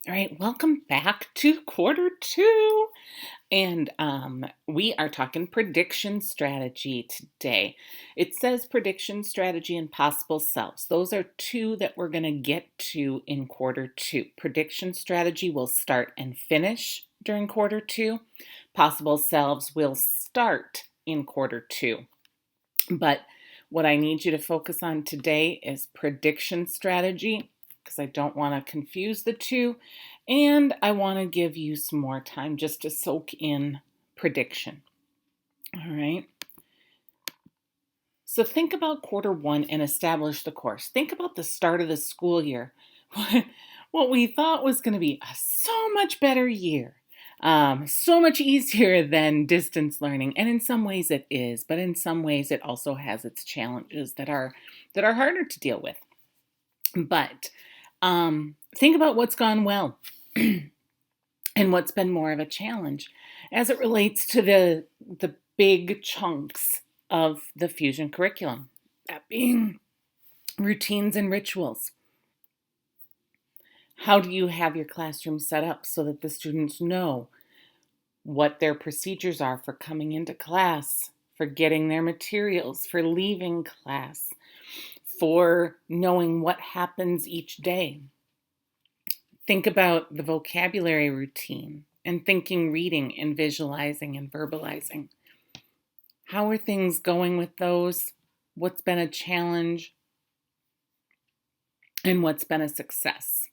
All right, welcome back to quarter two. And we are talking prediction strategy today. It says prediction strategy and possible selves. Those are two that we're going to get to in quarter two. Prediction strategy will start and finish during quarter two. Possible selves will start in quarter two. But what I need you to focus on today is prediction strategy because I don't want to confuse the two. And I want to give you some more time just to soak in prediction. All right. So think about quarter one and establish the course. Think about the start of the school year. What we thought was going to be a so much better year. So much easier than distance learning, and in some ways it is, but in some ways it also has its challenges that are harder to deal with. But think about what's gone well and what's been more of a challenge as it relates to the big chunks of the Fusion curriculum, that being routines and rituals. How do you have your classroom set up so that the students know what their procedures are for coming into class, for getting their materials, for leaving class, for knowing what happens each day? Think about the vocabulary routine and thinking, reading, and visualizing and verbalizing. How are things going with those? What's been a challenge? And what's been a success?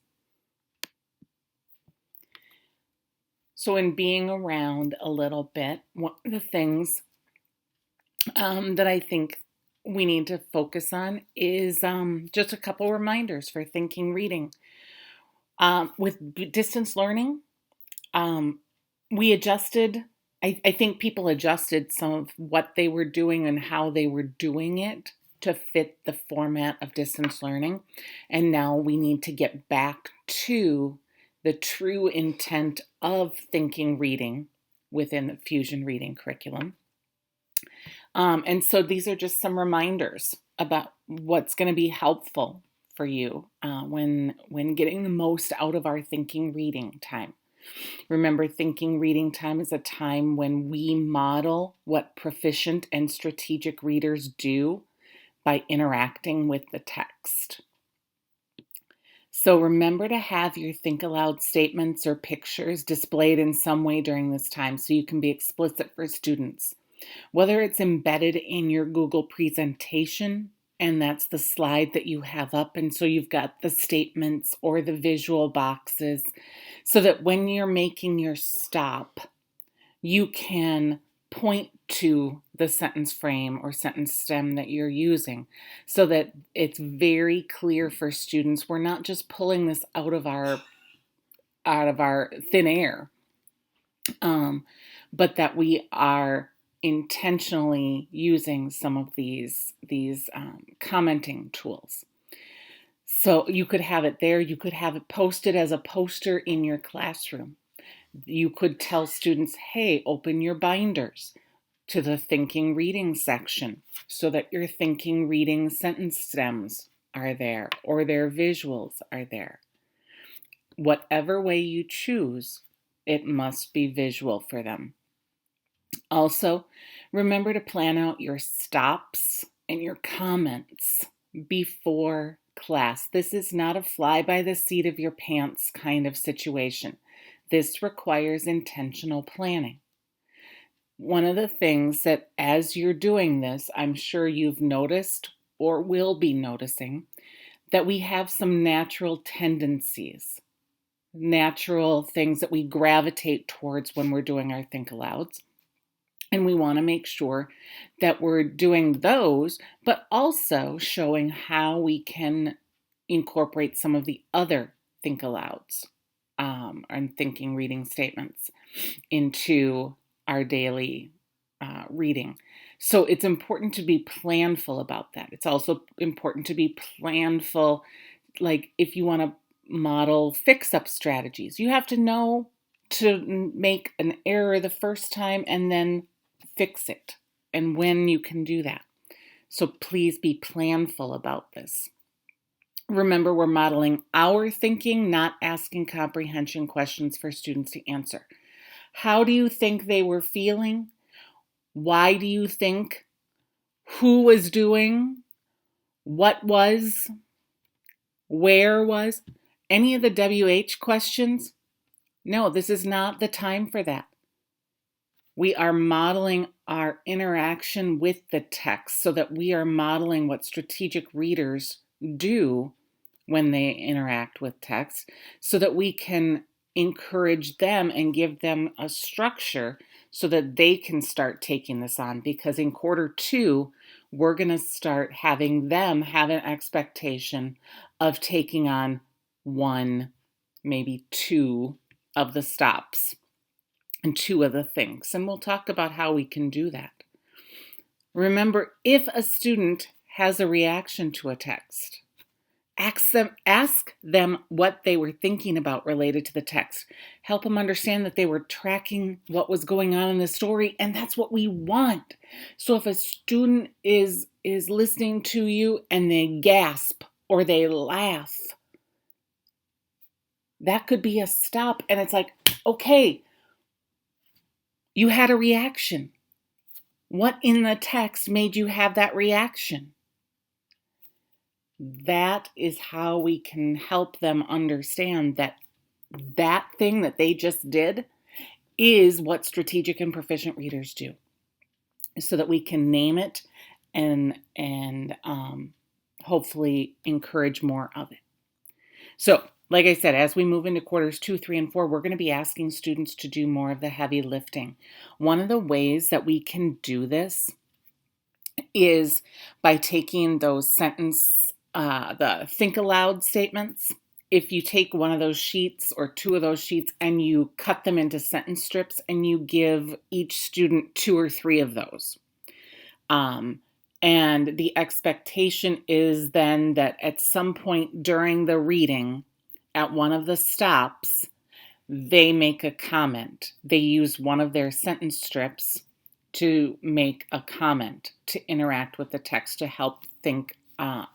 So in being around a little bit, one of the things that I think we need to focus on is just a couple reminders for thinking, reading. With distance learning, we adjusted. I think people adjusted some of what they were doing and how they were doing it to fit the format of distance learning. And now we need to get back to the true intent of thinking reading within the Fusion reading curriculum. And so these are just some reminders about what's going to be helpful for you when getting the most out of our thinking reading time. Remember, thinking reading time is a time when we model what proficient and strategic readers do by interacting with the text. So remember to have your think aloud statements or pictures displayed in some way during this time so you can be explicit for students. Whether it's embedded in your Google presentation, and that's the slide that you have up, and so you've got the statements or the visual boxes, so that when you're making your stop, you can point to the sentence frame or sentence stem that you're using so that it's very clear for students. We're not just pulling this out of our thin air, but that we are intentionally using some of these commenting tools. So you could have it there. You could have it posted as a poster in your classroom. You could tell students, hey, open your binders to the thinking reading section so that your thinking reading sentence stems are there or their visuals are there. Whatever way you choose, it must be visual for them. Also, remember to plan out your stops and your comments before class. This is not a fly by the seat of your pants kind of situation. This requires intentional planning. One of the things that as you're doing this, I'm sure you've noticed or will be noticing that we have some natural tendencies, natural things that we gravitate towards when we're doing our think alouds. And we want to make sure that we're doing those, but also showing how we can incorporate some of the other think alouds and thinking reading statements into our daily reading. So it's important to be planful about that. It's also important to be planful, like if you want to model fix-up strategies, you have to know to make an error the first time and then fix it and when you can do that. So please be planful about this. Remember, we're modeling our thinking, not asking comprehension questions for students to answer. How do you think they were feeling? Why do you think? Who was doing? What was? Where was? Any of the WH questions? No, this is not the time for that. We are modeling our interaction with the text so that we are modeling what strategic readers do when they interact with text so that we can encourage them and give them a structure so that they can start taking this on. Because in quarter 2, we're going to start having them have an expectation of taking on 1, maybe 2 of the stops and 2 of the things. And we'll talk about how we can do that. Remember, if a student has a reaction to a text, ask them what they were thinking about related to the text. Help them understand that they were tracking what was going on in the story, and that's what we want. So if a student is listening to you and they gasp or they laugh, that could be a stop, and it's like, okay, you had a reaction. What in the text made you have that reaction? That is how we can help them understand that that thing that they just did is what strategic and proficient readers do, so that we can name it and hopefully encourage more of it. So, like I said, as we move into quarters 2, 3, and 4, we're going to be asking students to do more of the heavy lifting. One of the ways that we can do this is by taking those the think aloud statements. If you take one of those sheets or 2 of those sheets and you cut them into sentence strips and you give each student 2 or 3 of those. And the expectation is then that at some point during the reading, at one of the stops, they make a comment. They use one of their sentence strips to make a comment, to interact with the text, to help think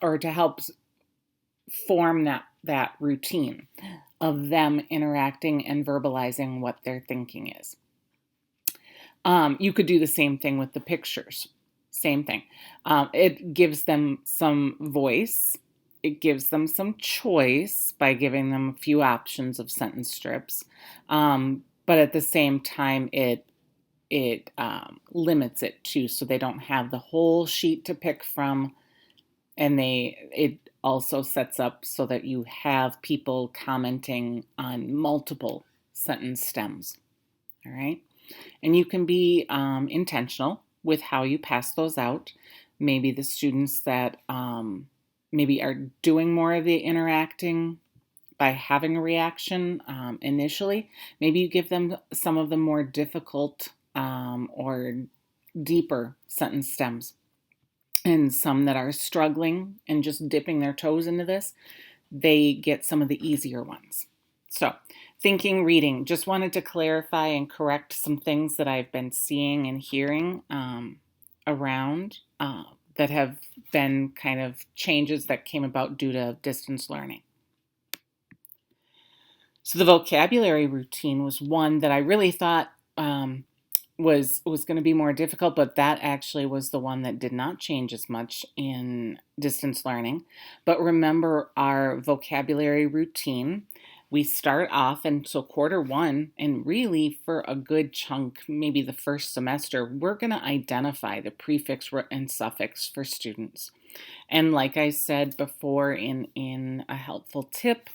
or to help form that routine of them interacting and verbalizing what their thinking is. You could do the same thing with the pictures. Same thing. It gives them some voice. It gives them some choice by giving them a few options of sentence strips. But at the same time, it limits it too, so they don't have the whole sheet to pick from. And it also sets up so that you have people commenting on multiple sentence stems. All right. And you can be intentional with how you pass those out. Maybe the students that maybe are doing more of the interacting by having a reaction initially, maybe you give them some of the more difficult or deeper sentence stems. And some that are struggling and just dipping their toes into this, they get some of the easier ones. So, thinking, reading. Just wanted to clarify and correct some things that I've been seeing and hearing around that have been kind of changes that came about due to distance learning. So the vocabulary routine was one that I really thought was going to be more difficult, but that actually was the one that did not change as much in distance learning. But remember our vocabulary routine. We start off, and so quarter 1, and really for a good chunk, maybe the first semester, we're going to identify the prefix and suffix for students. And like I said before in a helpful tip,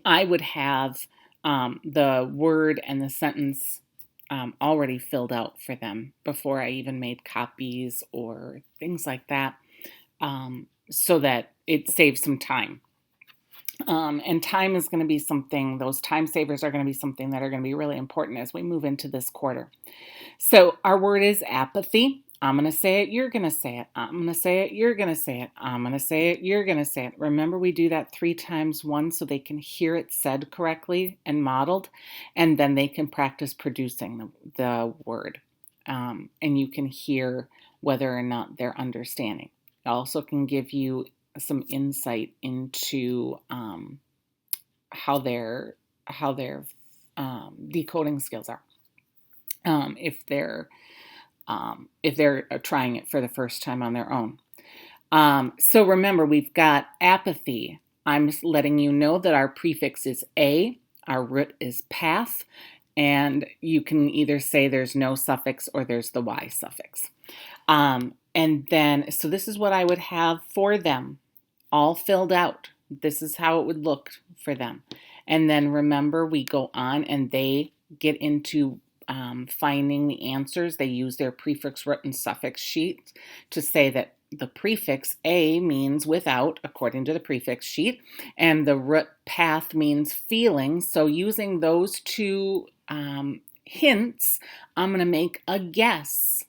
I would have the word and the sentence already filled out for them before I even made copies or things like that, so that it saves some time. And time is going to be something, those time savers are going to be something that are going to be really important as we move into this quarter. So our word is apathy. I'm going to say it, you're going to say it. I'm going to say it, you're going to say it. I'm going to say it, you're going to say it. Remember, we do that 3 times 1 so they can hear it said correctly and modeled, and then they can practice producing the word. And you can hear whether or not they're understanding. It also can give you some insight into how their decoding skills are, if they're trying it for the first time on their own. So remember, we've got apathy. I'm just letting you know that our prefix is a, our root is path, and you can either say there's no suffix or there's the y suffix. And then, so this is what I would have for them, all filled out. This is how it would look for them. And then remember, we go on and they get into finding the answers. They use their prefix, root, and suffix sheet to say that the prefix a means without, according to the prefix sheet, and the root path means feeling. So using those two hints, I'm going to make a guess.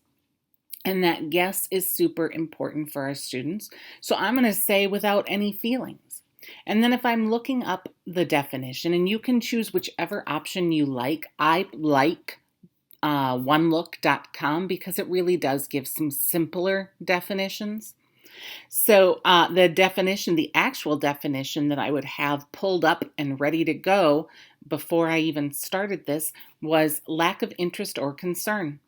And that guess is super important for our students. So I'm going to say without any feelings. And then if I'm looking up the definition, and you can choose whichever option you like. I like onelook.com because it really does give some simpler definitions. So the definition, the actual definition that I would have pulled up and ready to go before I even started this was lack of interest or concern.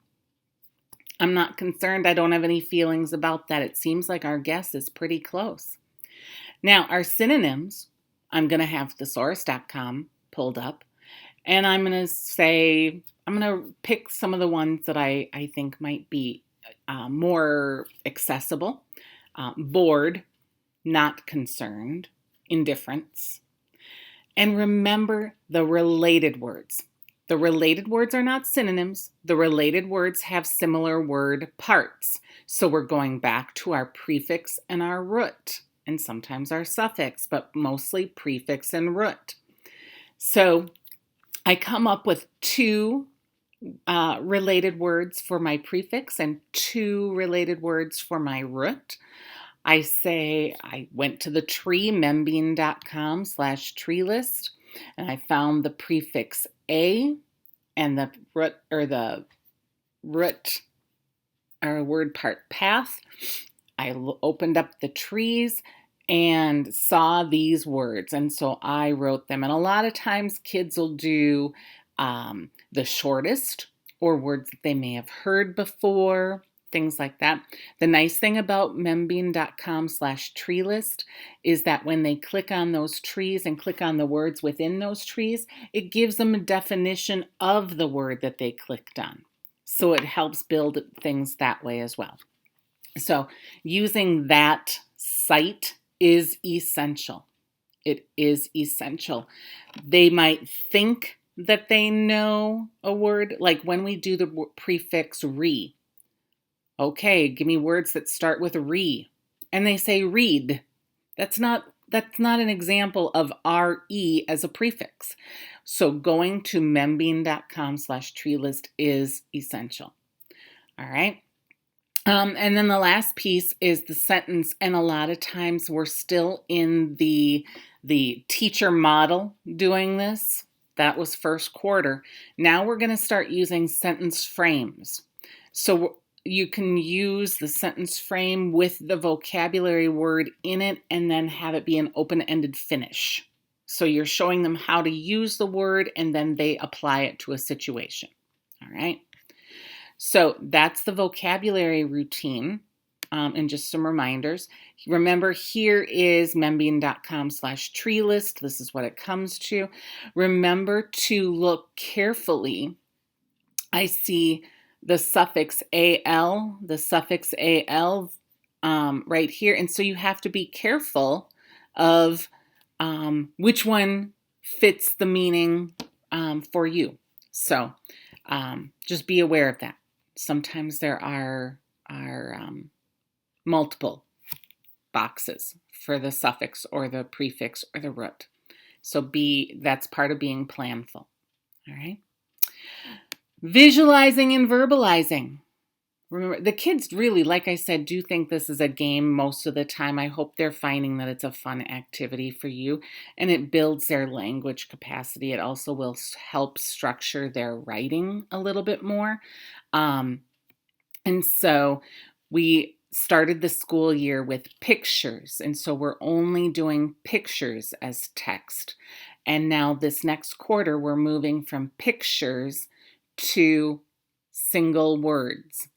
I'm not concerned. I don't have any feelings about that. It seems like our guess is pretty close. Now, our synonyms, I'm going to have thesaurus.com pulled up, and I'm going to pick some of the ones that I think might be more accessible. Bored, not concerned, indifference. And remember the related words. The related words are not synonyms. The related words have similar word parts. So we're going back to our prefix and our root, and sometimes our suffix, but mostly prefix and root. So I come up with two related words for my prefix and two related words for my root. I say I went to the tree, membean.com/tree list, and I found the prefix a and the root or word part path. I opened up the trees and saw these words, and so I wrote them. And a lot of times kids will do the shortest or words that they may have heard before, things like that. The nice thing about membean.com/tree list is that when they click on those trees and click on the words within those trees, it gives them a definition of the word that they clicked on. So it helps build things that way as well. So using that site is essential. It is essential. They might think that they know a word, like when we do the prefix re. Okay, give me words that start with re. And they say read. That's not an example of re as a prefix. So going to membean.com/tree list is essential. All right. And then the last piece is the sentence. And a lot of times we're still in the teacher model doing this. That was first quarter. Now we're going to start using sentence frames. So you can use the sentence frame with the vocabulary word in it and then have it be an open-ended finish. So you're showing them how to use the word and then they apply it to a situation. All right. So that's the vocabulary routine. And just some reminders. Remember, here is membean.com/tree list. This is what it comes to. Remember to look carefully. I see the suffix al, right here. And so you have to be careful of which one fits the meaning for you. So just be aware of that. Sometimes there are multiple boxes for the suffix or the prefix or the root. So that's part of being planful. All right. Visualizing and verbalizing. Remember, the kids really, like I said, do think this is a game most of the time. I hope they're finding that it's a fun activity for you and it builds their language capacity. It also will help structure their writing a little bit more. And so we started the school year with pictures, and so we're only doing pictures as text. And now this next quarter, we're moving from pictures to single words,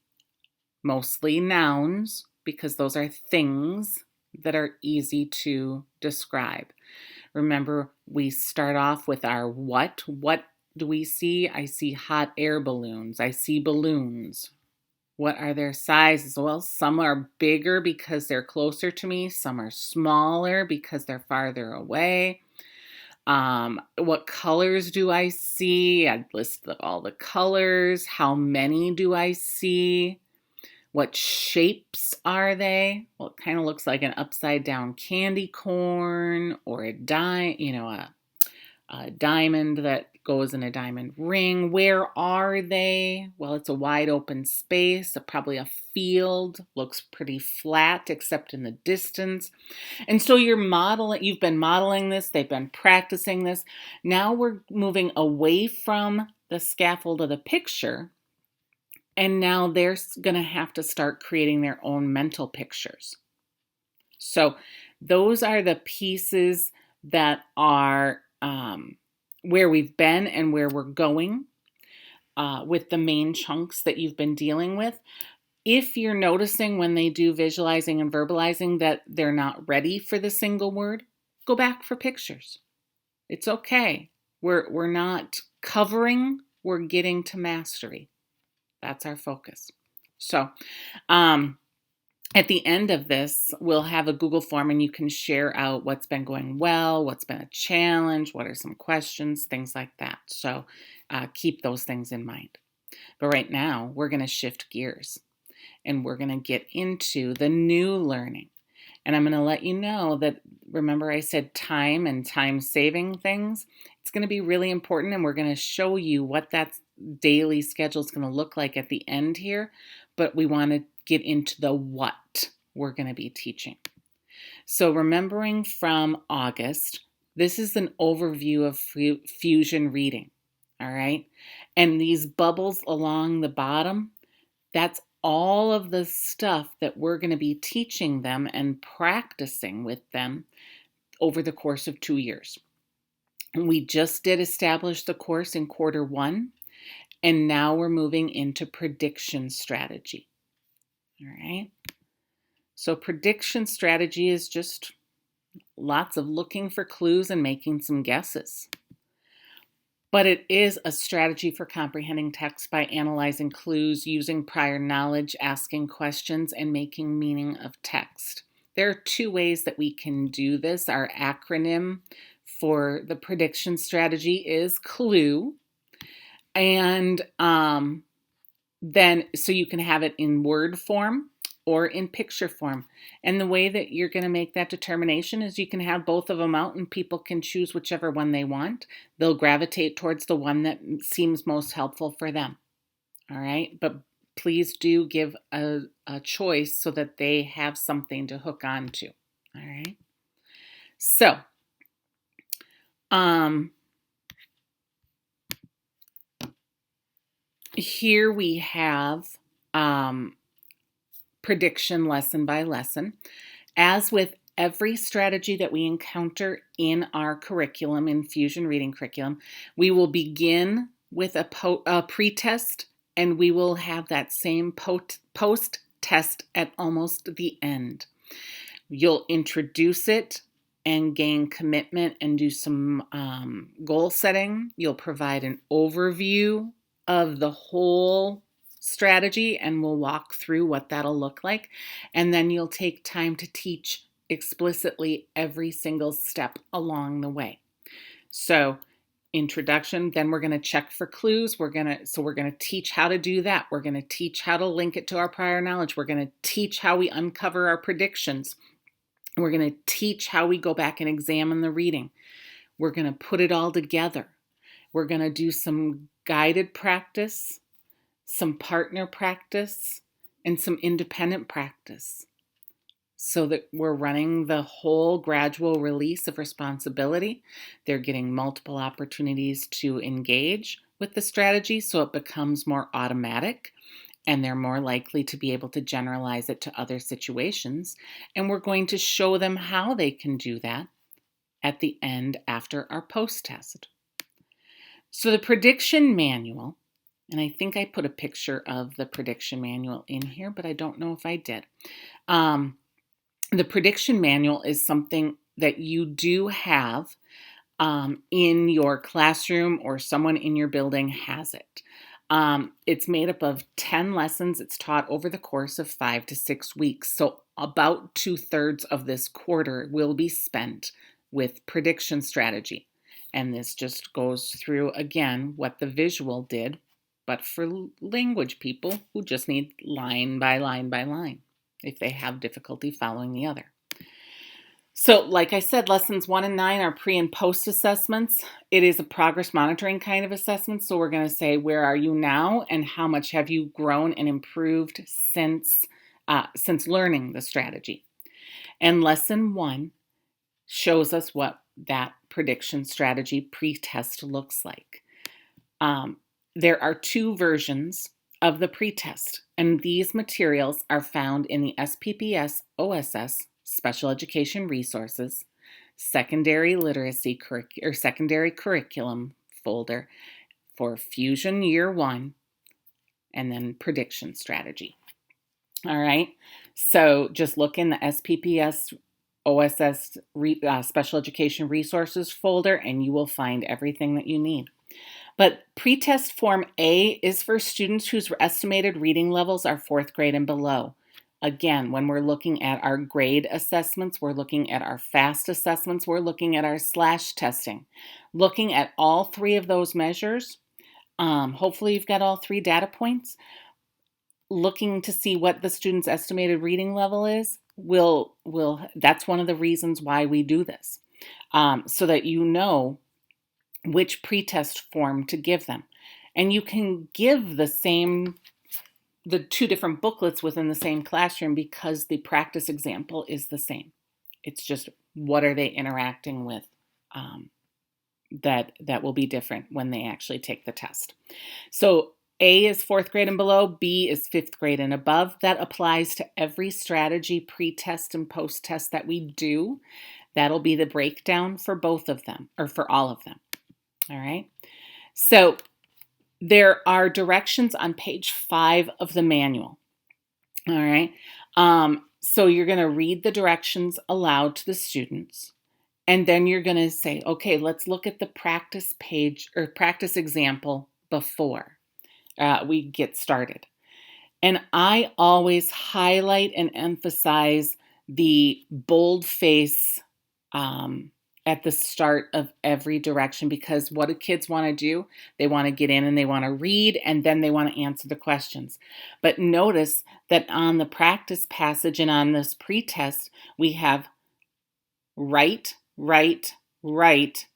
mostly nouns, because those are things that are easy to describe. Remember, we start off with our what. What do we see? I see hot air balloons. I see balloons. What are their sizes? Well, some are bigger because they're closer to me. Some are smaller because they're farther away. What colors do I see? I list all the colors. How many do I see? What shapes are they? Well, it kind of looks like an upside down candy corn or a diamond that goes in a diamond ring. Where are they? Well, it's a wide open space, probably a field. Looks pretty flat except in the distance. And so you've been modeling this, they've been practicing this. Now we're moving away from the scaffold of the picture, and now they're going to have to start creating their own mental pictures. So those are the pieces that are where we've been and where we're going with the main chunks that you've been dealing with. If you're noticing when they do visualizing and verbalizing that they're not ready for the single word, go back for pictures. It's okay. We're not covering, we're getting to mastery. That's our focus. So, at the end of this, we'll have a Google form and you can share out what's been going well, what's been a challenge, what are some questions, things like that. So keep those things in mind. But right now, we're going to shift gears and we're going to get into the new learning. And I'm going to let you know that, remember I said time and time saving things? It's going to be really important, and we're going to show you what that daily schedule is going to look like at the end here. But we want to get into the what we're going to be teaching. So remembering from August, this is an overview of fusion reading, all right? And these bubbles along the bottom, that's all of the stuff that we're going to be teaching them and practicing with them over the course of 2 years. And we just did establish the course in quarter 1, and now we're moving into prediction strategy. All right. So prediction strategy is just lots of looking for clues and making some guesses. But it is a strategy for comprehending text by analyzing clues, using prior knowledge, asking questions, and making meaning of text. There are 2 ways that we can do this. Our acronym for the prediction strategy is CLUE. And then, so you can have it in word form or in picture form. And the way that you're going to make that determination is you can have both of them out and people can choose whichever one they want. They'll gravitate towards the one that seems most helpful for them. All right. But please do give a choice so that they have something to hook on to. All right. So, here we have prediction lesson by lesson. As with every strategy that we encounter in our curriculum, in Fusion Reading Curriculum, we will begin with a pre-test, and we will have that same post-test at almost the end. You'll introduce it and gain commitment and do some goal setting. You'll provide an overview of the whole strategy, and we'll walk through what that'll look like. And then you'll take time to teach explicitly every single step along the way. So introduction, then we're going to check for clues. We're going to teach how to do that. We're going to teach how to link it to our prior knowledge. We're going to teach how we uncover our predictions. We're going to teach how we go back and examine the reading. We're going to put it all together. We're going to do some guided practice, some partner practice, and some independent practice, so that we're running the whole gradual release of responsibility. They're getting multiple opportunities to engage with the strategy so it becomes more automatic. and they're more likely to be able to generalize it to other situations. And we're going to show them how they can do that at the end after our post-test. So the prediction manual, and I think I put a picture of the prediction manual in here, but I don't know if I did. The prediction manual is something that you do have in your classroom, or someone in your building has it. It's made up of 10 lessons. It's taught over the course of 5 to 6 weeks. So about 2/3 of this quarter will be spent with prediction strategy. And this just goes through, again, what the visual did, but for language people who just need line by line by line, if they have difficulty following the other. So like I said, lessons 1 and 9 are pre and post assessments. It is a progress monitoring kind of assessment. So we're going to say, where are you now and how much have you grown and improved since learning the strategy? And lesson 1 shows us what that prediction strategy pre-test looks like. There are 2 versions of the pre-test, and these materials are found in the SPPS OSS Special Education Resources Secondary Literacy Secondary Curriculum folder for Fusion Year 1, and then Prediction Strategy. All right, so just look in the SPPS OSS Special Education Resources folder and you will find everything that you need. But pretest form A is for students whose estimated reading levels are 4th grade and below. Again, when we're looking at our grade assessments, we're looking at our FAST assessments, we're looking at our SLASH testing. Looking at all 3 of those measures, hopefully you've got all 3 data points. Looking to see what the student's estimated reading level is, that's one of the reasons why we do this, so that you know which pretest form to give them. And you can give the 2 different booklets within the same classroom because the practice example is the same. It's just, what are they interacting with that will be different when they actually take the test. So A is 4th grade and below, B is 5th grade and above. That applies to every strategy pre-test and post-test that we do. That'll be the breakdown for both of them, or for all of them. All right. So there are directions on page 5 of the manual. All right. So you're going to read the directions aloud to the students. And then you're going to say, okay, let's look at the practice page or practice example before we get started. And I always highlight and emphasize the boldface at the start of every direction, because what do kids want to do? They want to get in and they want to read, and then they want to answer the questions. But notice that on the practice passage and on this pretest, we have write, write, write,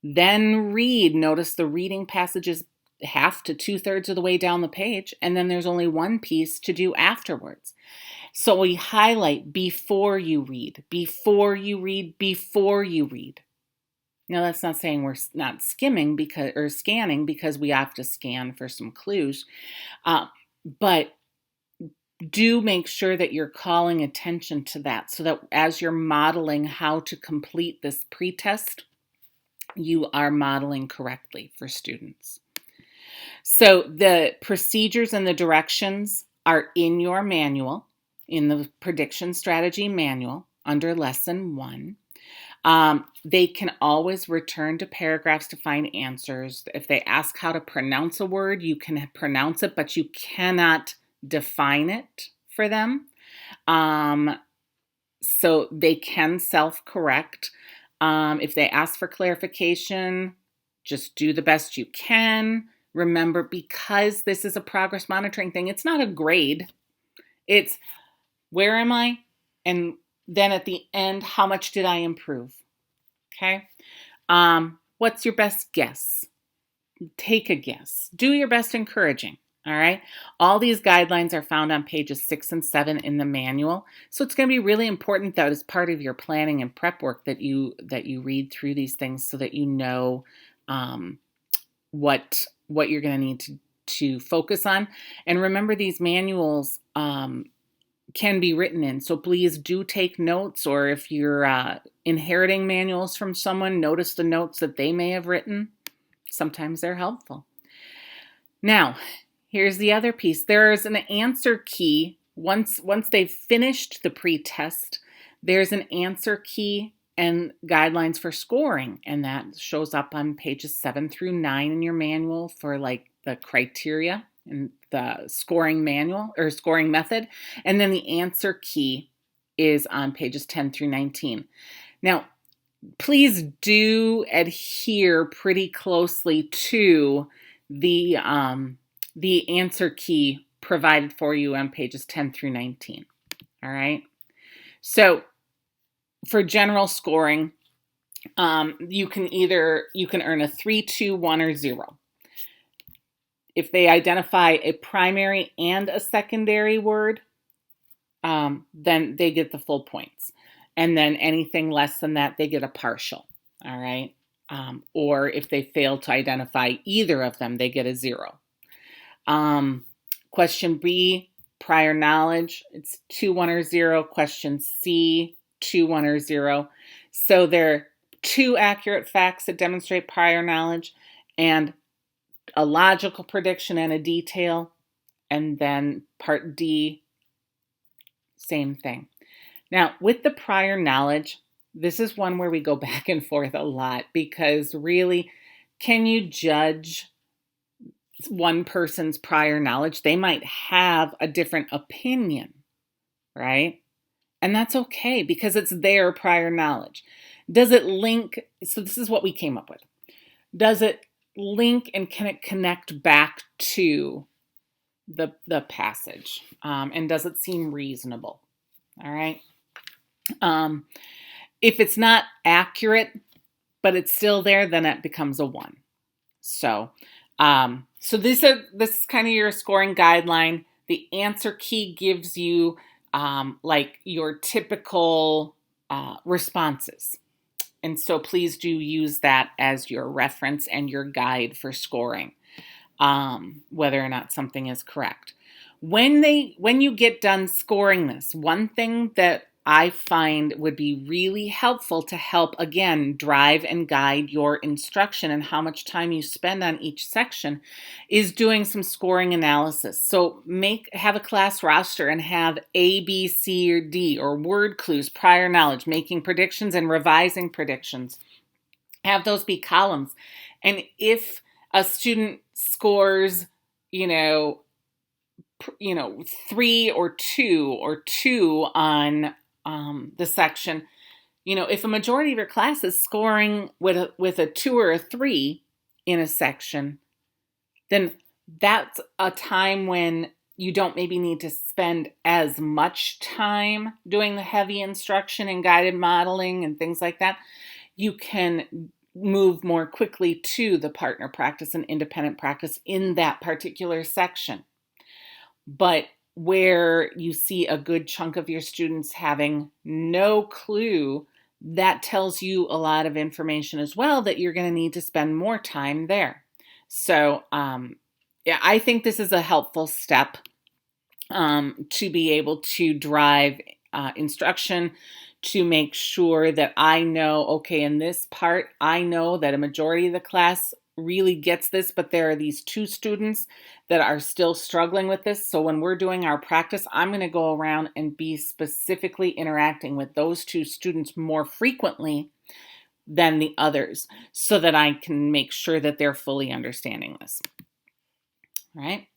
then read. Notice the reading passage is 1/2 to 2/3 of the way down the page, and then there's only one piece to do afterwards. So we highlight before you read, before you read, before you read. Now that's not saying we're not scanning because we have to scan for some clues, but do make sure that you're calling attention to that, so that as you're modeling how to complete this pretest, you are modeling correctly for students. So the procedures and the directions are in your manual, in the prediction strategy manual under lesson 1. They can always return to paragraphs to find answers. If they ask how to pronounce a word, you can pronounce it, but you cannot define it for them. So they can self-correct. If they ask for clarification, just do the best you can. Remember, because this is a progress monitoring thing, it's not a grade. It's, where am I? And then at the end, how much did I improve? Okay. What's your best guess? Take a guess. Do your best encouraging. All right. All these guidelines are found on pages 6 and 7 in the manual. So it's going to be really important that as part of your planning and prep work that you read through these things, so that you know what you're going to need to focus on. And remember, these manuals can be written in. So please do take notes, or if you're inheriting manuals from someone, notice the notes that they may have written. Sometimes they're helpful. Now, here's the other piece. There's an answer key. Once they've finished the pre-test, there's an answer key and guidelines for scoring, and that shows up on pages 7 through 9 in your manual for like the criteria and the scoring manual or scoring method. And then the answer key is on pages 10 through 19. Now, please do adhere pretty closely to the answer key provided for you on pages 10 through 19. All right. So for general scoring, you can earn a 3, 2, 1, or 0. If they identify a primary and a secondary word, then they get the full points. And then anything less than that, they get a partial. All right. Or if they fail to identify either of them, they get a 0. Question B, prior knowledge, it's 2, 1, or 0. Question C, 2, 1, or 0. So there are 2 accurate facts that demonstrate prior knowledge, and a logical prediction and a detail. And then part D, same thing. Now, with the prior knowledge, this is one where we go back and forth a lot, because really, can you judge one person's prior knowledge? They might have a different opinion, right? And that's okay, because it's their prior knowledge. Does it link? So this is what we came up with. Does it link, and can it connect back to the passage? And does it seem reasonable? All right. If it's not accurate, but it's still there, then it becomes a 1. So this is kind of your scoring guideline. The answer key gives you like your typical responses. And so please do use that as your reference and your guide for scoring, whether or not something is correct. When you get done scoring this, one thing that I find would be really helpful to help, again, drive and guide your instruction and how much time you spend on each section is doing some scoring analysis. So have a class roster and have A, B, C, or D, or word clues, prior knowledge, making predictions and revising predictions. Have those be columns. And if a student scores, 3 or 2 on the section, if a majority of your class is scoring with a 2 or a 3 in a section, then that's a time when you don't maybe need to spend as much time doing the heavy instruction and guided modeling and things like that. You can move more quickly to the partner practice and independent practice in that particular section. But where you see a good chunk of your students having no clue, that tells you a lot of information as well that you're going to need to spend more time there. So I think this is a helpful step to be able to drive instruction, to make sure that I know, okay, in this part, I know that a majority of the class really gets this, but there are these 2 students that are still struggling with this. So when we're doing our practice, I'm going to go around and be specifically interacting with those 2 students more frequently than the others, so that I can make sure that they're fully understanding this. All right.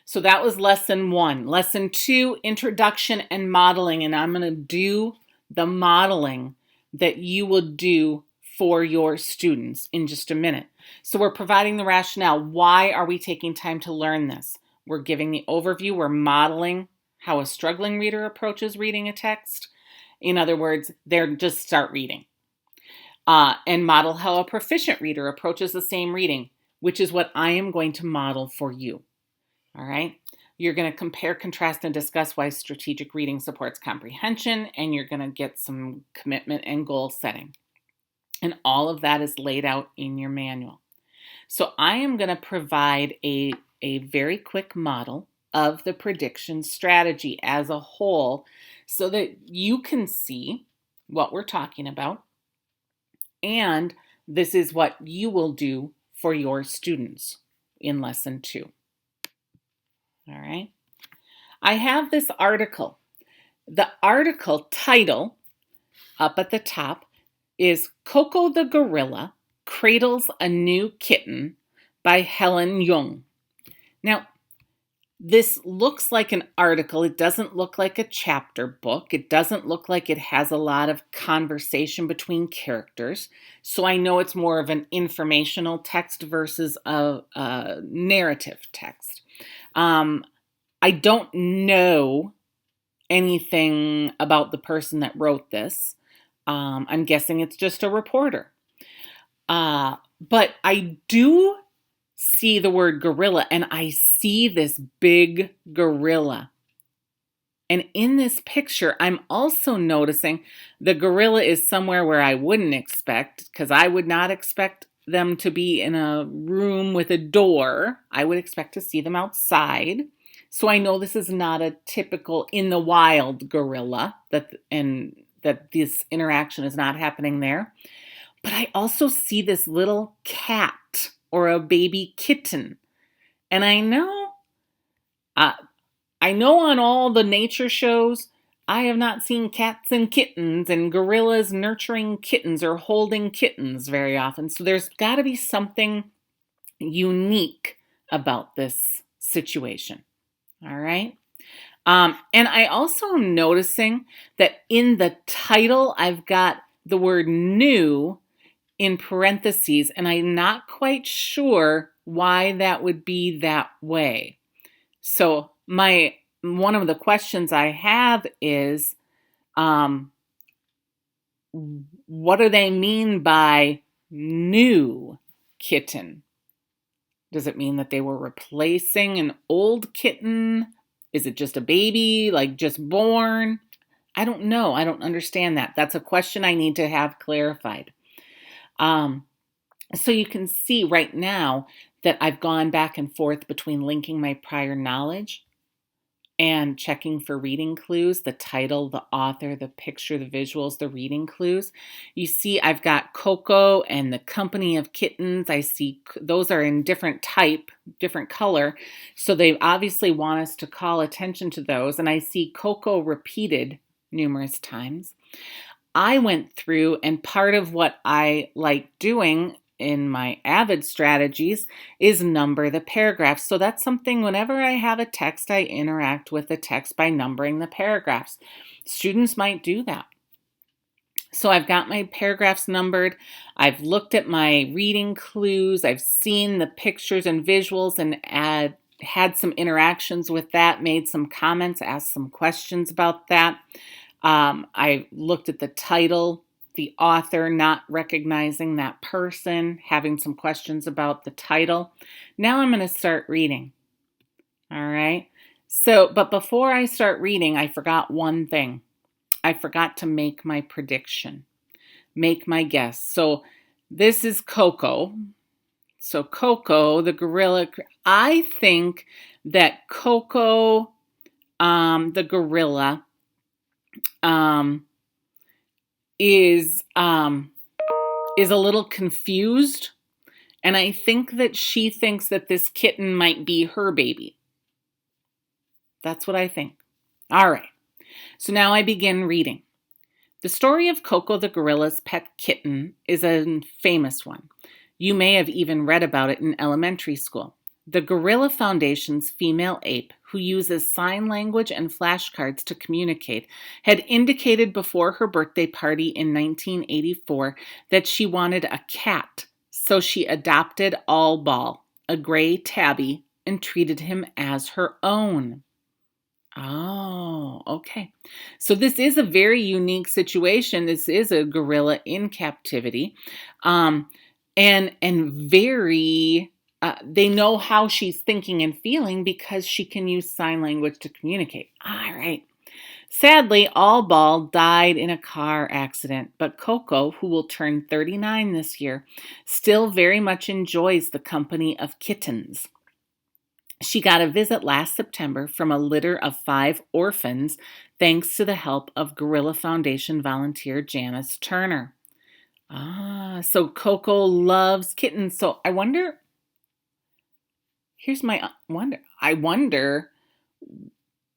So that was lesson 1. Lesson 2, introduction and modeling. And I'm going to do the modeling that you will do for your students in just a minute. So we're providing the rationale. Why are we taking time to learn this? We're giving the overview. We're modeling how a struggling reader approaches reading a text. In other words, they're just start reading. And model how a proficient reader approaches the same reading, which is what I am going to model for you. All right. You're going to compare, contrast, and discuss why strategic reading supports comprehension, and you're going to get some commitment and goal setting. And all of that is laid out in your manual. So I am going to provide a a very quick model of the prediction strategy as a whole so that you can see what we're talking about. And this is what you will do for your students in lesson 2. All right. I have this article. The article title up at the top is Coco the Gorilla Cradles a New Kitten by Helen Jung. Now, this looks like an article. It doesn't look like a chapter book. It doesn't look like it has a lot of conversation between characters. So I know it's more of an informational text versus a narrative text. I don't know anything about the person that wrote this. I'm guessing it's just a reporter. But I do see the word gorilla, and I see this big gorilla. And in this picture, I'm also noticing the gorilla is somewhere where I wouldn't expect, because I would not expect them to be in a room with a door. I would expect to see them outside. So I know this is not a typical in the wild gorilla, that this interaction is not happening there. But I also see this little cat or a baby kitten. And I know on all the nature shows, I have not seen cats and kittens and gorillas nurturing kittens or holding kittens very often. So there's got to be something unique about this situation. All right. And I also am noticing that in the title, I've got the word new in parentheses, and I'm not quite sure why that would be that way. So one of the questions I have is, what do they mean by new kitten? Does it mean that they were replacing an old kitten? Is it just a baby, like just born? I don't know. I don't understand that. That's a question I need to have clarified. So you can see right now that I've gone back and forth between linking my prior knowledge and checking for reading clues, the title, the author, the picture, the visuals, the reading clues. You see I've got Coco and the Company of Kittens. I see those are in different type, different color. So they obviously want us to call attention to those. And I see Coco repeated numerous times. I went through, and part of what I like doing in my Avid strategies is number the paragraphs. So that's something whenever I have a text, I interact with the text by numbering the paragraphs. Students might do that. So I've got my paragraphs numbered. I've looked at my reading clues. I've seen the pictures and visuals and had some interactions with that, made some comments, asked some questions about that. I looked at the title, the author, not recognizing that person, having some questions about the title. Now I'm going to start reading. All right. But before I start reading, I forgot one thing. I forgot to make my prediction, make my guess. So this is Coco. So Coco, the gorilla, I think that Coco, the gorilla, is a little confused, and I think that she thinks that this kitten might be her baby. That's what I think. All right, so now I begin reading. The story of Coco the gorilla's pet kitten is a famous one. You may have even read about it in elementary school. The Gorilla Foundation's female ape, who uses sign language and flashcards to communicate, had indicated before her birthday party in 1984 that she wanted a cat, so she adopted All Ball, a gray tabby, and treated him as her own. Oh, okay. So this is a very unique situation. This is a gorilla in captivity, and very. They know how she's thinking and feeling because she can use sign language to communicate. All right. Sadly, All Ball died in a car accident, but Coco, who will turn 39 this year, still very much enjoys the company of kittens. She got a visit last September from a litter of 5 orphans thanks to the help of Gorilla Foundation volunteer Janice Turner. So Coco loves kittens. So I wonder, here's my wonder. I wonder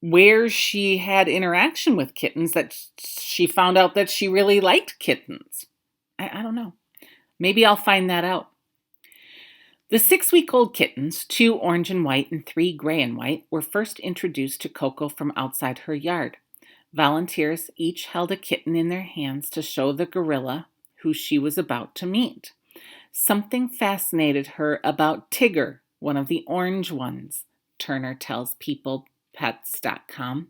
where she had interaction with kittens that she found out that she really liked kittens. I don't know. Maybe I'll find that out. The 6-week-old kittens, 2 orange and white and 3 gray and white, were first introduced to Coco from outside her yard. Volunteers each held a kitten in their hands to show the gorilla who she was about to meet. Something fascinated her about Tigger, one of the orange ones, Turner tells peoplepets.com.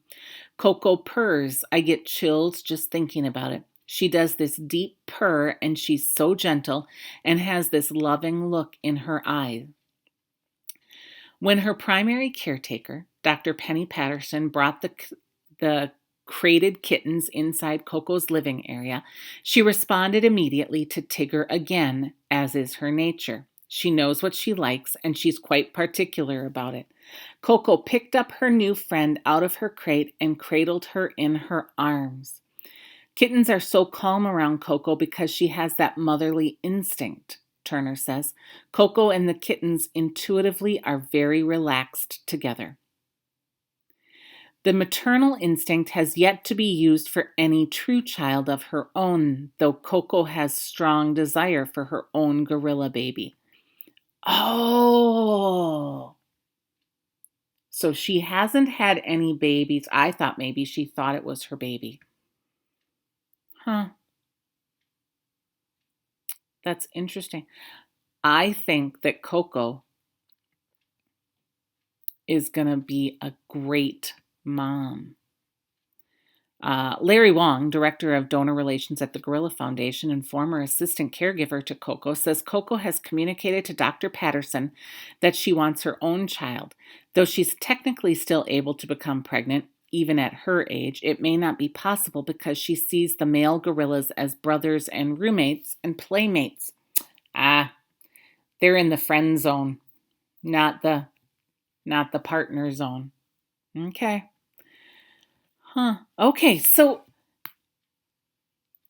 Coco purrs. I get chills just thinking about it. She does this deep purr, and she's so gentle and has this loving look in her eyes. When her primary caretaker, Dr. Penny Patterson, brought the crated kittens inside Coco's living area, she responded immediately to Tigger again, as is her nature. She knows what she likes, and she's quite particular about it. Coco picked up her new friend out of her crate and cradled her in her arms. Kittens are so calm around Coco because she has that motherly instinct, Turner says. Coco and the kittens intuitively are very relaxed together. The maternal instinct has yet to be used for any true child of her own, though Coco has strong desire for her own gorilla baby. Oh! So she hasn't had any babies. I thought maybe she thought it was her baby. That's interesting. I think that Coco is going to be a great mom. Larry Wong, director of donor relations at the Gorilla Foundation and former assistant caregiver to Coco, says Coco has communicated to Dr. Patterson that she wants her own child. Though she's technically still able to become pregnant, even at her age, it may not be possible because she sees the male gorillas as brothers and roommates and playmates. They're in the friend zone, not the partner zone. Okay. Okay, so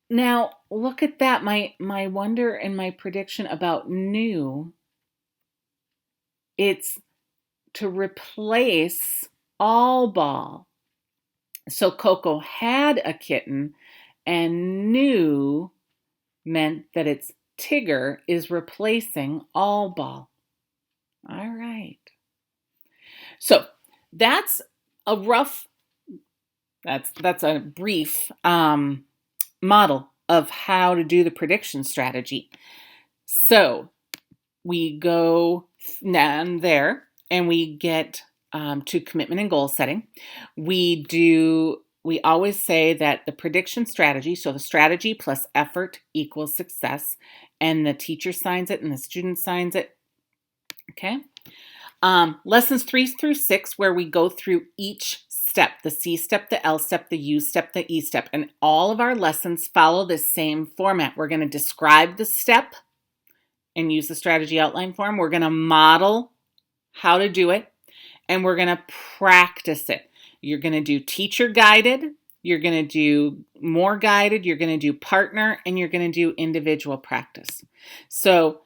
now look at that. My wonder and my prediction about new. It's to replace all ball. So Coco had a kitten, and new meant that it's Tigger is replacing all ball. All right. So that's a rough, that's a brief model of how to do the prediction strategy. So we go down there and we get to commitment and goal setting. We always say that the prediction strategy, so the strategy plus effort equals success, and the teacher signs it and the student signs it. Okay. Lessons 3 through 6, where we go through each step, the C step, the L step, the U step, the E step, and all of our lessons follow the same format. We're going to describe the step and use the strategy outline form. We're going to model how to do it, and we're going to practice it. You're going to do teacher guided, you're going to do more guided, you're going to do partner, and you're going to do individual practice. So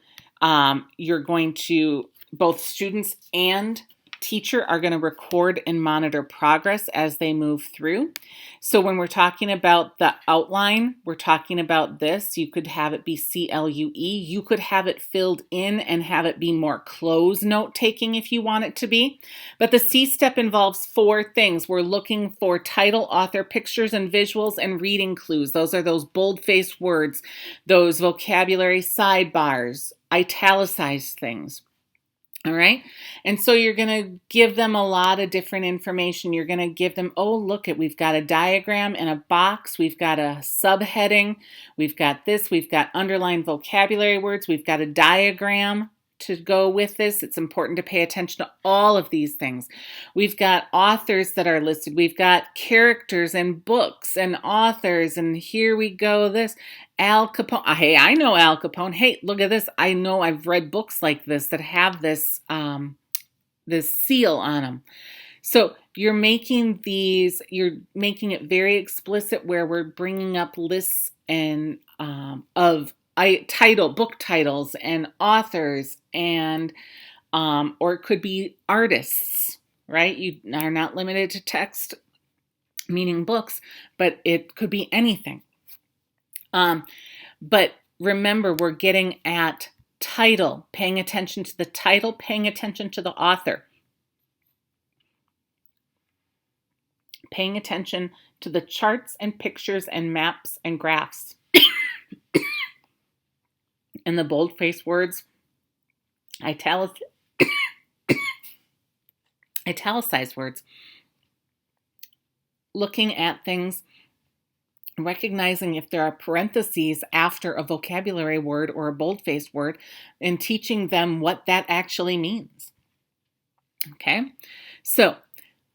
you're going to, both students and teacher are going to record and monitor progress as they move through. So when we're talking about the outline, we're talking about this. You could have it be CLUE. You could have it filled in and have it be more close note taking if you want it to be. But the C step involves 4 things. We're looking for title, author, pictures and visuals, and reading clues. Those are those bold-faced words, those vocabulary sidebars, italicized things. All right. And so you're going to give them a lot of different information. You're going to give them, oh, look at, we've got a diagram and a box. We've got a subheading. We've got this. We've got underlined vocabulary words. We've got a diagram to go with this. It's important to pay attention to all of these things. We've got authors that are listed. We've got characters and books and authors. And here we go, this. Al Capone. Hey, I know Al Capone. Hey, look at this. I know I've read books like this that have this seal on them. So you're making it very explicit where we're bringing up lists and of book titles and authors and or it could be artists, right? You are not limited to text, meaning books, but it could be anything. But remember, we're getting at title, paying attention to the title, paying attention to the author, paying attention to the charts and pictures and maps and graphs and the bold-faced words, italicized words, looking at things, recognizing if there are parentheses after a vocabulary word or a bold-faced word, and teaching them what that actually means. Okay, so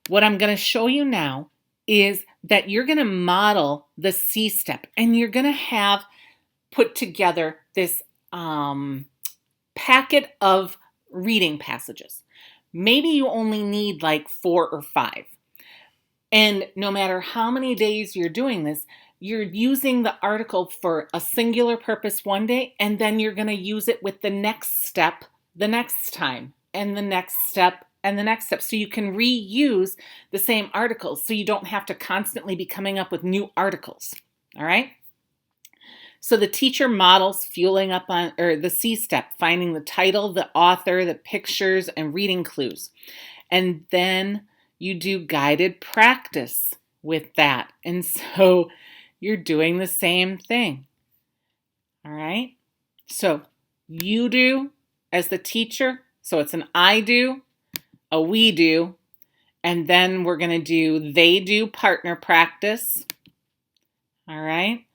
what I'm going to show you now is that you're going to model the C step, and you're going to have put together this packet of reading passages. Maybe you only need like 4 or 5. And no matter how many days you're doing this, you're using the article for a singular purpose one day, and then you're going to use it with the next step the next time, and the next step and the next step. So you can reuse the same articles, so you don't have to constantly be coming up with new articles. All right? So the teacher models fueling up on, or the C step, finding the title, the author, the pictures, and reading clues. And then you do guided practice with that. And so you're doing the same thing. All right? So you do as the teacher. So it's an I do, a we do, and then we're going to do they do partner practice. All right?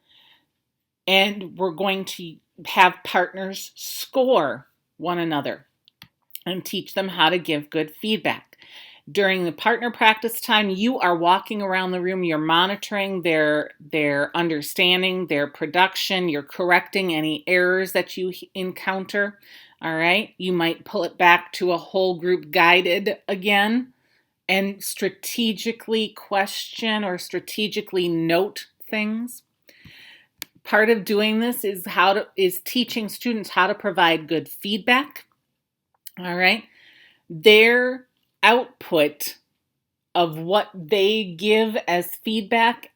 And we're going to have partners score one another and teach them how to give good feedback. During the partner practice time, you are walking around the room, you're monitoring their understanding, their production, you're correcting any errors that you encounter. All right, you might pull it back to a whole group guided again and strategically question or strategically note things. Part of doing this is teaching students how to provide good feedback. All right. Their output of what they give as feedback,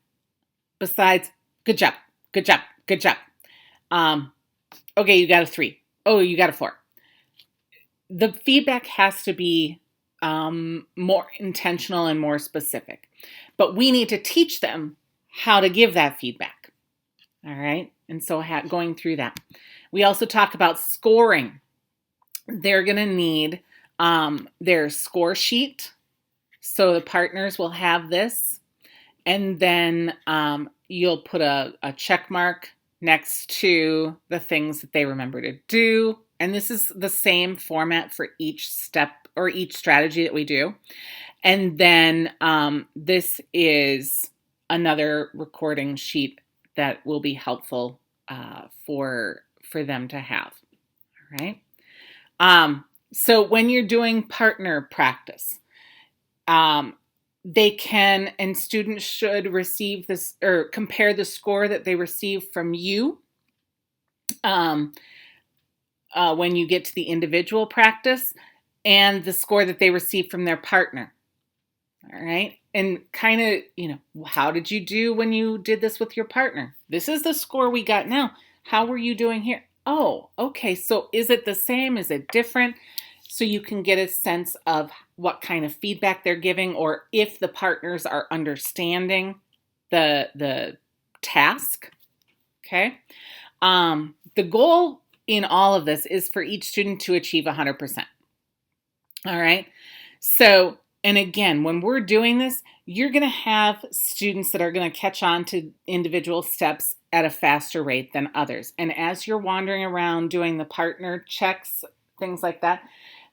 besides good job, good job, good job. Okay, you got a 3. Oh, you got a 4. The feedback has to be more intentional and more specific. But we need to teach them how to give that feedback. All right, and so going through that. We also talk about scoring. They're going to need their score sheet. So the partners will have this. And then you'll put a check mark next to the things that they remember to do. And this is the same format for each step or each strategy that we do. And then this is another recording sheet that will be helpful for them to have. All right. So when you're doing partner practice, they can, and students should receive this or compare the score that they receive from you when you get to the individual practice and the score that they receive from their partner. All right. And kind of, how did you do when you did this with your partner? This is the score we got now. How were you doing here? Oh, okay. So is it the same? Is it different? So you can get a sense of what kind of feedback they're giving, or if the partners are understanding the task. Okay. The goal in all of this is for each student to achieve 100%. All right. So, and again, when we're doing this, you're going to have students that are going to catch on to individual steps at a faster rate than others. And as you're wandering around doing the partner checks, things like that,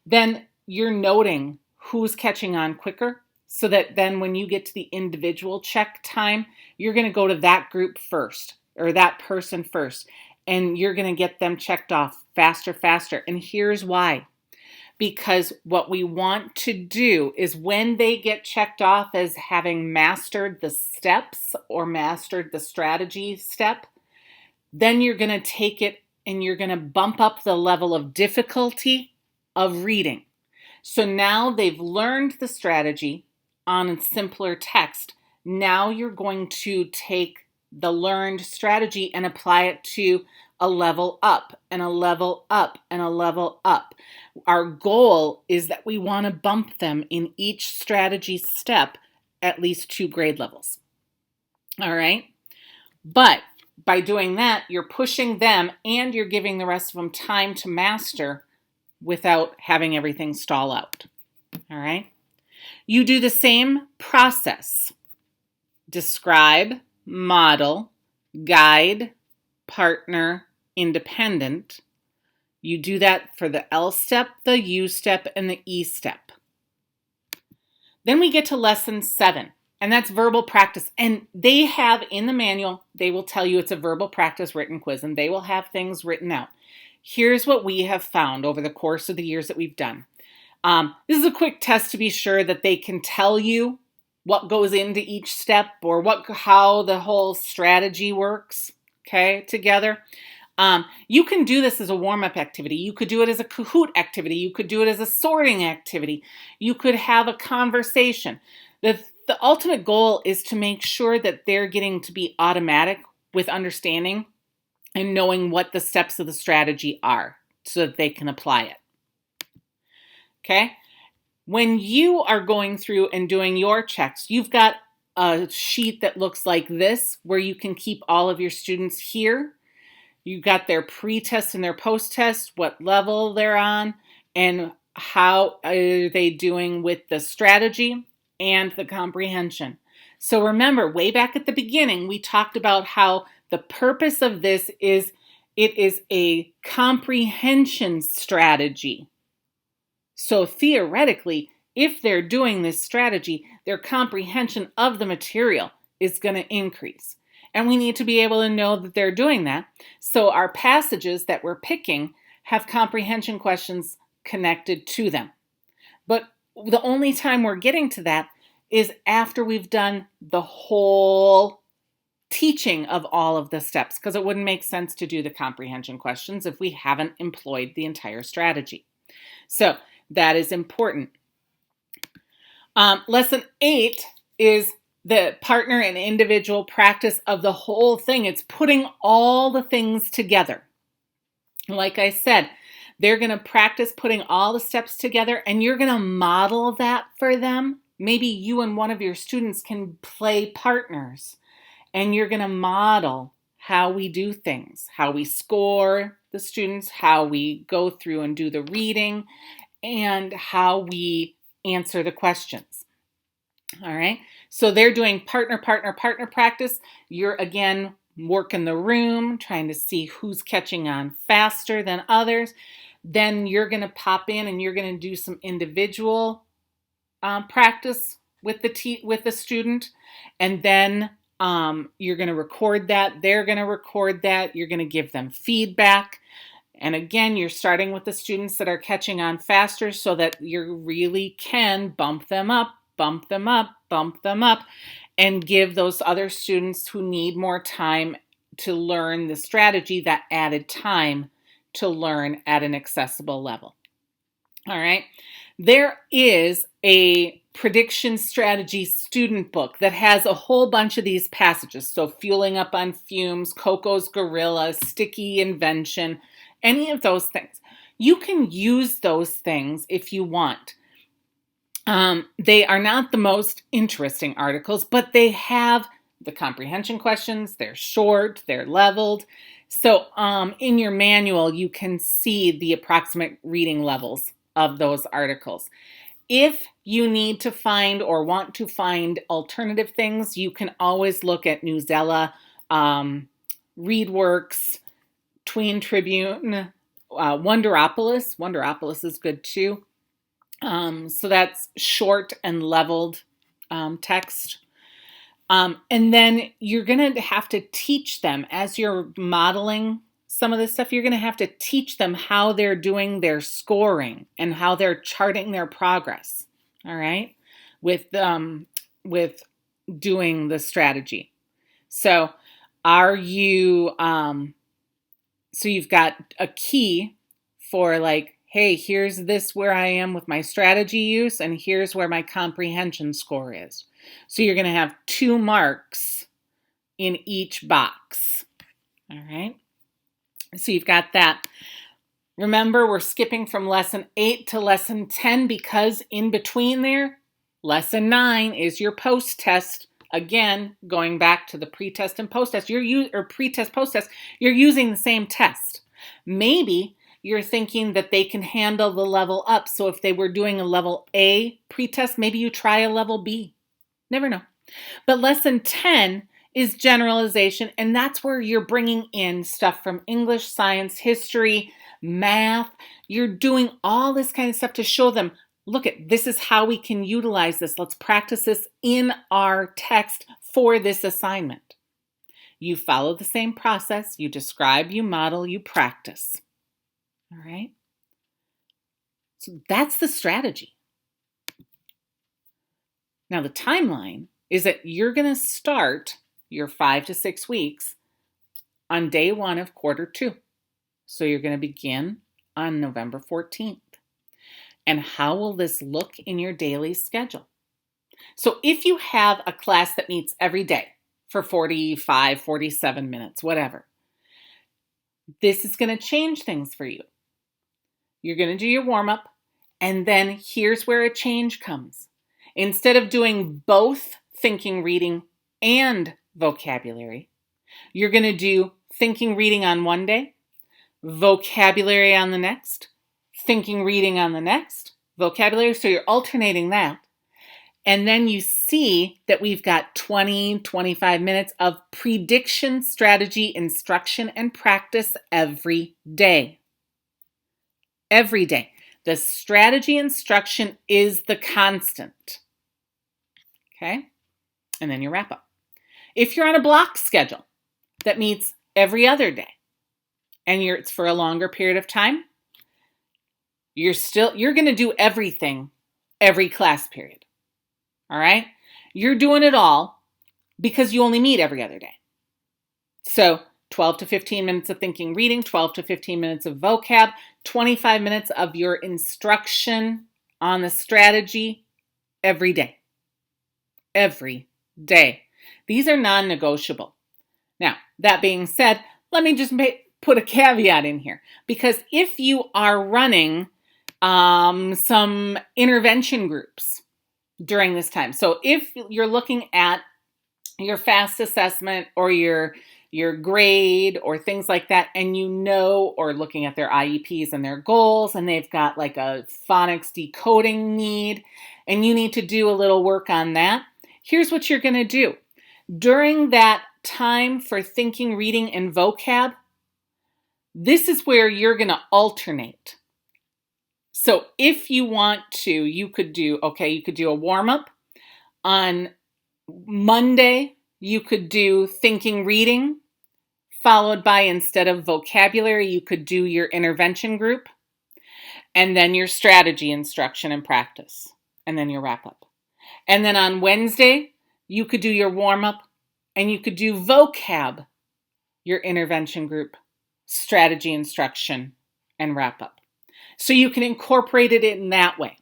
then you're noting who's catching on quicker, so that then when you get to the individual check time, you're going to go to that group first, or that person first, and you're going to get them checked off faster. And here's why. because what we want to do is when they get checked off as having mastered the steps or mastered the strategy step, then you're going to take it and you're going to bump up the level of difficulty of reading. So now they've learned the strategy on a simpler text. Now you're going to take the learned strategy and apply it to a level up and a level up and a level up. Our goal is that we want to bump them in each strategy step at least 2 grade levels. All right? But by doing that, you're pushing them and you're giving the rest of them time to master without having everything stall out. All right? You do the same process. Describe, model, guide, partner, independent. You do that for the L step, the U step, and the E step. Then we get to lesson 7, and that's verbal practice. And they have in the manual, they will tell you it's a verbal practice written quiz, and they will have things written out. Here's what we have found over the course of the years that we've done. This is a quick test to be sure that they can tell you what goes into each step or how the whole strategy works, okay, together. You can do this as a warm-up activity. You could do it as a Kahoot activity. You could do it as a sorting activity. You could have a conversation. The ultimate goal is to make sure that they're getting to be automatic with understanding and knowing what the steps of the strategy are so that they can apply it. Okay? When you are going through and doing your checks, you've got a sheet that looks like this where you can keep all of your students here. You've got their pre-test and their post-test, what level they're on, and how are they doing with the strategy and the comprehension. So remember, way back at the beginning, we talked about how the purpose of this is it is a comprehension strategy. So theoretically, if they're doing this strategy, their comprehension of the material is going to increase. And we need to be able to know that they're doing that. So our passages that we're picking have comprehension questions connected to them. But the only time we're getting to that is after we've done the whole teaching of all of the steps, because it wouldn't make sense to do the comprehension questions if we haven't employed the entire strategy. So that is important. Lesson 8 is the partner and individual practice of the whole thing. It's putting all the things together. Like I said, they're going to practice putting all the steps together, and you're going to model that for them. Maybe you and one of your students can play partners, and you're going to model how we do things, how we score the students, how we go through and do the reading, and how we answer the questions. All right. So they're doing partner practice. You're again working the room, trying to see who's catching on faster than others. Then you're going to pop in and you're going to do some individual practice with the student, and then you're going to record that. They're going to record that. You're going to give them feedback. And again, you're starting with the students that are catching on faster so that you really can bump them up, and give those other students who need more time to learn the strategy that added time to learn at an accessible level. All right. There is a prediction strategy student book that has a whole bunch of these passages. So Fueling Up on Fumes, Coco's Gorilla, Sticky Invention, any of those things. You can use those things if you want. They are not the most interesting articles, but they have the comprehension questions. They're short, they're leveled. So in your manual, you can see the approximate reading levels of those articles. If you need to find or want to find alternative things, you can always look at Newsela, ReadWorks, Tween Tribune, Wonderopolis. Wonderopolis is good too. So that's short and leveled text. And then you're going to have to teach them as you're modeling some of this stuff, you're going to have to teach them how they're doing their scoring and how they're charting their progress. All right, with doing the strategy. So, are you? So you've got a key for like, hey, here's this where I am with my strategy use, and here's where my comprehension score is. So you're going to have 2 marks in each box. All right. So you've got that. Remember, we're skipping from lesson 8 to lesson 10 because in between there, lesson 9 is your post-test. Again, going back to the pre-test and post-test, or pre-test, post-test, you're using the same test. Maybe you're thinking that they can handle the level up. So if they were doing a level A pre-test, maybe you try a level B. Never know. But lesson 10 is generalization, and that's where you're bringing in stuff from English, science, history, math. You're doing all this kind of stuff to show them, look, this is how we can utilize this. Let's practice this in our text for this assignment. You follow the same process. You describe, you model, you practice. All right? So that's the strategy. Now the timeline is that you're going to start your 5 to 6 weeks on day 1 of quarter 2. So you're going to begin on November 14th. And how will this look in your daily schedule? So if you have a class that meets every day for 45, 47 minutes, whatever, this is going to change things for you. You're going to do your warm-up, and then here's where a change comes. Instead of doing both thinking, reading, and vocabulary, you're going to do thinking, reading on one day, vocabulary on the next, thinking, reading on the next, vocabulary. So you're alternating that. And then you see that we've got 20, 25 minutes of prediction, strategy, instruction, and practice every day. Every day. The strategy instruction is the constant. Okay? And then you wrap up. If you're on a block schedule that meets every other day and it's for a longer period of time, you're going to do everything every class period. All right? You're doing it all because you only meet every other day. So 12 to 15 minutes of thinking, reading, 12 to 15 minutes of vocab, 25 minutes of your instruction on the strategy every day. Every day. These are non-negotiable. Now, that being said, let me just put a caveat in here. Because if you are running some intervention groups during this time, so if you're looking at your FAST assessment or your grade or things like that, and or looking at their IEPs and their goals, and they've got like a phonics decoding need, and you need to do a little work on that, here's what you're going to do. During that time for thinking, reading, and vocab, this is where you're going to alternate. So if you want to, you could do a warm-up. On Monday, you could do thinking, reading, followed by, instead of vocabulary, you could do your intervention group, and then your strategy instruction and practice, and then your wrap-up. And then on Wednesday, you could do your warm-up, and you could do vocab, your intervention group, strategy instruction, and wrap-up. So you can incorporate it in that way.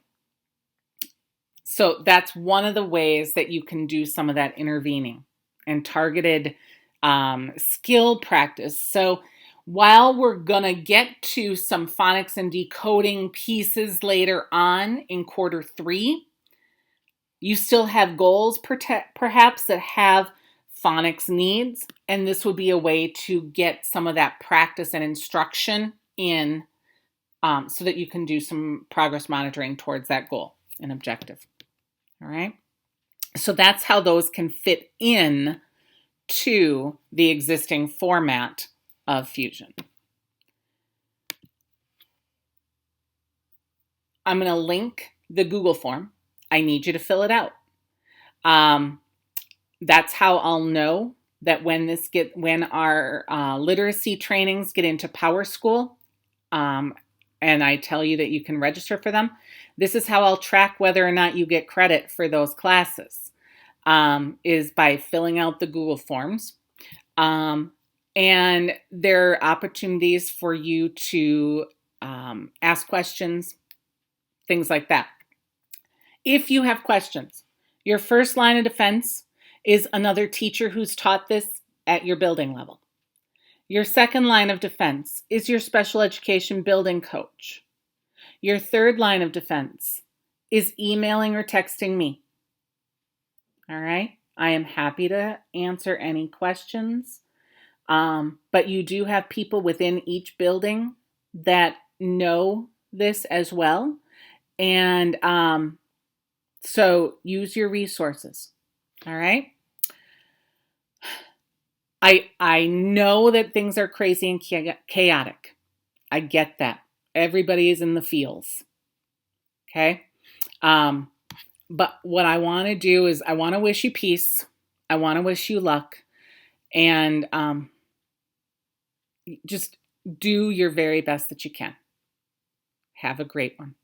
So that's one of the ways that you can do some of that intervening and targeted skill practice. So while we're going to get to some phonics and decoding pieces later on in quarter 3, you still have goals perhaps that have phonics needs, and this would be a way to get some of that practice and instruction in so that you can do some progress monitoring towards that goal and objective. All right? So that's how those can fit in to the existing format of Fusion. I'm going to link the Google form. I need you to fill it out. That's how I'll know that when our literacy trainings get into Power School, and I tell you that you can register for them, this is how I'll track whether or not you get credit for those classes, is by filling out the Google Forms. And there are opportunities for you to ask questions, things like that. If you have questions, your first line of defense is another teacher who's taught this at your building level. Your second line of defense is your special education building coach. Your third line of defense is emailing or texting me. All right? I am happy to answer any questions. But you do have people within each building that know this as well. And so use your resources. All right? I know that things are crazy and chaotic. I get that. Everybody is in the feels. Okay? But what I want to do is I want to wish you peace. I want to wish you luck. And just do your very best that you can. Have a great one.